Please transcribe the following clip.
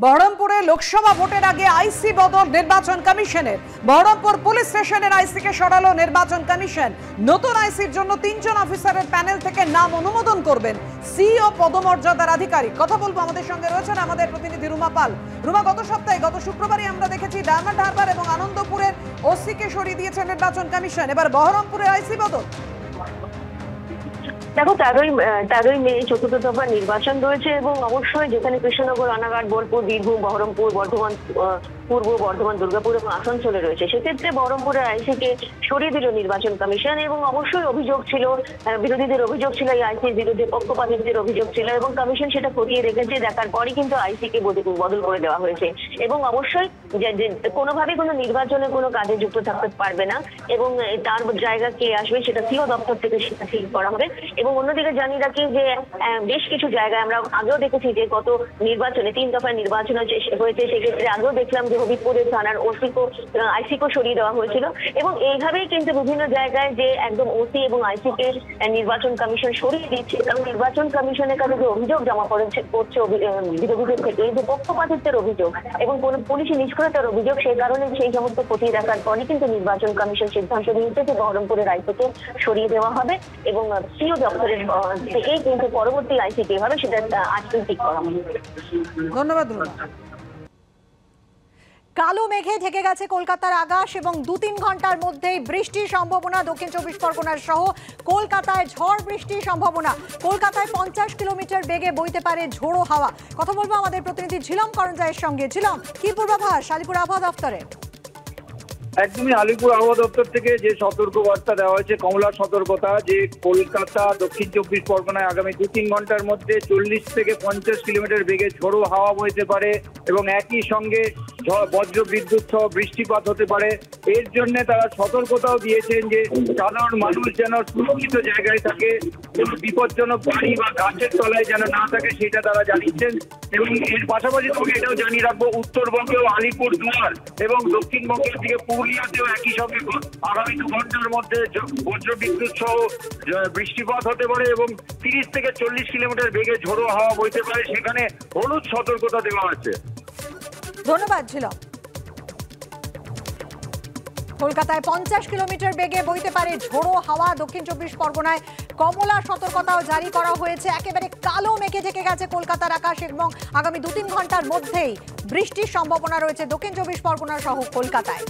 বহরমপুরে লোকসভা ভোটের আগে আইসি বদল নির্বাচন কমিশনের। বহরমপুর পুলিশ স্টেশনের আইসিকে সরালো নির্বাচন কমিশন। নতুন আইসির জন্য 3 জন অফিসারের প্যানেল থেকে নাম অনুমোদন করবেন সিও পদমর্যাদার আধিকারিক। কথা বলবো, আমাদের সঙ্গে রয়েছেন আমাদের প্রতিনিধি রুমা পাল। রুমা, গত শুক্রবারই আমরা দেখেছি ডায়মন্ড হারবার এবং আনন্দপুরের ওসিকে সরিয়ে দিয়েছে নির্বাচন কমিশন। এবার বহরমপুরে আইসি বদল। দেখো, 13ই মে চতুর্থ দফার নির্বাচন রয়েছে এবং অবশ্যই যেখানে কৃষ্ণনগর, রানাঘাট, বোলপুর, বীরভূম, বহরমপুর, বর্ধমান, পূর্ব বর্ধমান, দুর্গাপুর এবং আসানসোলে রয়েছে, সেক্ষেত্রে বহরমপুরের আইসিকে সরিয়ে দিল নির্বাচন কমিশন। এবং অবশ্যই অভিযোগ ছিল, বিরোধীদের অভিযোগ ছিল, এই আইসির বিরুদ্ধে পক্ষপাতিত্বের অভিযোগ ছিল এবং কমিশন সেটা খতিয়ে রেখেছে। দেখার পরই কিন্তু আইসিকে বদল করে দেওয়া হয়েছে এবং অবশ্যই যে কোনোভাবে কোনো নির্বাচনে কোনো কাজে যুক্ত থাকতে পারবে না এবং তার জায়গা কে আসবে সেটা সিও দপ্তর থেকে সেটা ঠিক করা হবে। এবং অন্যদিকে জানিয়ে রাখি যে বেশ কিছু জায়গায় আমরা আগেও দেখেছি যে গত নির্বাচনে 3 দফায় নির্বাচন হয়েছে, সেক্ষেত্রে আগেও দেখলাম যে হবিবপুরের থানার আইসিকেও সরিয়ে দেওয়া হয়েছিল এবং এইভাবেই কিন্তু বিভিন্ন জায়গায় যে একদম ওসি এবং আইসিকে নির্বাচন কমিশন সরিয়ে দিচ্ছে। কারণ নির্বাচন কমিশনের কাছে যে অভিযোগ জমা করছে বিরোধীদের থেকে, যে পক্ষপাতিত্বের অভিযোগ এবং কোন পুলিশি নিষ্ক্রিয়তার অভিযোগ, সেই কারণে সেই সমস্ত খতিয়ে দেখার পরই কিন্তু নির্বাচন কমিশন সিদ্ধান্ত নিয়েছে যে বহরমপুরের আইসিকে সরিয়ে দেওয়া হবে এবং সিও দপ্তরের থেকেই কিন্তু পরবর্তী আইসি কে হবে সেটা আজকে ঠিক করা হবে। ধন্যবাদ। কালো মেঘে ঢেকে গেছে কলকাতার আকাশ এবং 2-3 ঘন্টার মধ্যেই বৃষ্টির সম্ভাবনা। দক্ষিণ 24 পরগনার সহ কলকাতায় ঝড় বৃষ্টির সম্ভাবনা। কলকাতায় 50 কিলোমিটার বেগে বইতে পারে ঝোড়ো হাওয়া। কথা বলবো আমাদের প্রতিনিধি ঝিলম করঞ্জায়ের সঙ্গে। ঝিলম, কি পূর্বাভাস আলিপুর আবহাওয়া দপ্তরে? একদমই আলিপুর আবহাওয়া দপ্তর থেকে যে সতর্ক বার্তা দেওয়া হয়েছে, কমলা সতর্কতা, যে কলকাতা, দক্ষিণ 24 পরগনায় আগামী 2-3 ঘন্টার মধ্যে 40 থেকে 50 কিলোমিটার বেগে ঝোড়ো হাওয়া বইতে পারে এবং একই সঙ্গে বজ্র বিদ্যুৎ সহ বৃষ্টিপাত হতে পারে। এর জন্য তারা সতর্কতাও দিয়েছেন যে সাধারণ মানুষ যেন সুরক্ষিত জায়গায় থাকে, বিপজ্জনক বাড়ি বা গাছের তলায় যেন না থাকে, সেটা তারা জানিয়েছেন। এবং এর পাশাপাশি তোমাকে এটাও জানিয়ে রাখবো, উত্তরবঙ্গেও আলিপুর দুয়ার এবং দক্ষিণবঙ্গের দিকে পুরুলিয়াতেও একই সঙ্গে আগামী 2 ঘন্টার মধ্যে বজ্র বিদ্যুৎ সহ বৃষ্টিপাত হতে পারে এবং 30 থেকে 40 কিলোমিটার বেগে ঝোড়ো হাওয়া বইতে পারে। সেখানে হলুদ সতর্কতা দেওয়া আছে। ধন্যবাদ ঝিলম। কলকাতায় 50 কিলোমিটার বেগে বইতে পারে ঝোড়ো হাওয়া। দক্ষিণ 24 পরগনায় কমলা সতর্কতাও জারি করা হয়েছে। একেবারে কালো মেঘে ঢেকে গেছে কলকাতার আকাশ এবং আগামী 2-3 ঘন্টার মধ্যেই বৃষ্টির সম্ভাবনা রয়েছে দক্ষিণ 24 পরগনা সহ কলকাতায়।